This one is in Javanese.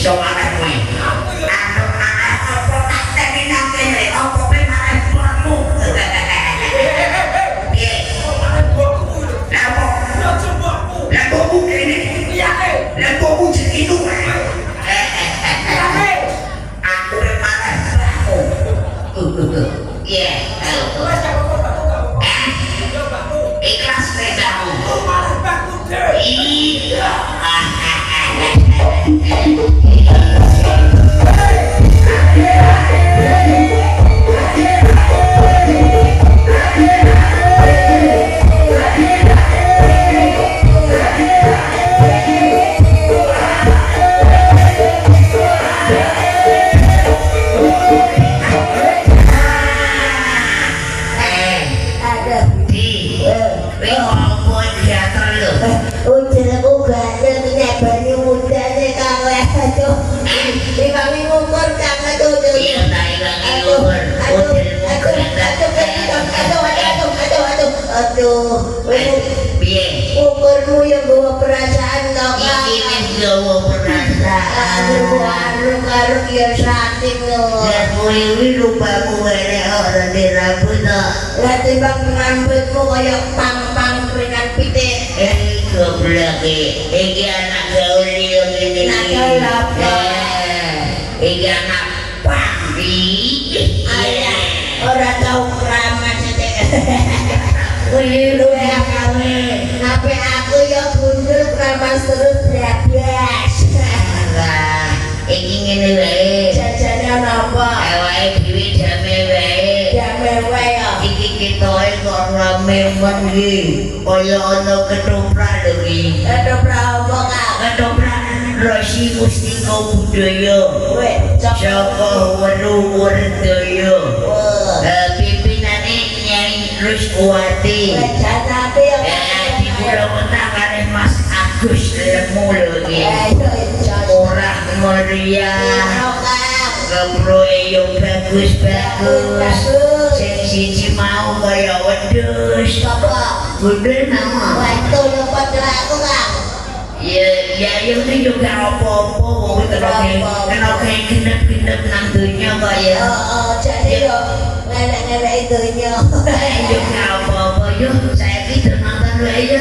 iso akeh kuwi. Apa tak teni nang kene apa kowe marah tuanmu. Piye? Lah mbokmu kene. Iya. Lah mbokmu jeneng itu. Aku marah tuanmu. Iya. Ikhlas pedamu. Iya. Ukurmu yang bawa perasaan dong. Ini bawa perasaan. Arung-arung ya saking loh. Ya kuwi lupamu ini orang di rambut loh. Lah timbang rambutmu kayak pang-pang keringan pitik. Goblok iki anak gaul yang ini. Anak gaul apa? Iki anak pambi. Ayah orang tahu keramat sedek. Kuwi luwe kawe. Nape aku ya gundul keramas terus blas. Lah, iki ngene wae. Jajane ana apa? Awake dhewe jame wae. Jame wae ya. Iki ketoke kok rame men iki. Kaya ana ketoprak lho iki. Ketoprak apa, Kak? Ketoprak Resi Mustika Budaya. Weh, Joko Werudaya. Pimpinane Nyai Ruswati. Janate ya. Di Pulau Kare Mas Agus Lemu lho iki. Ora meriah. Kemroe yo bagus-bagus. Sing siji mau kaya wedhus. Apa? Gundul nama. Waktu yo padha aku, Kang. Ya yang ini juga apa-apa wong kena gendep-gendep nang dunya kaya. Jadi yo ngelek-ngelek dunya. Juga apa-apa yo saiki nonton wae yo.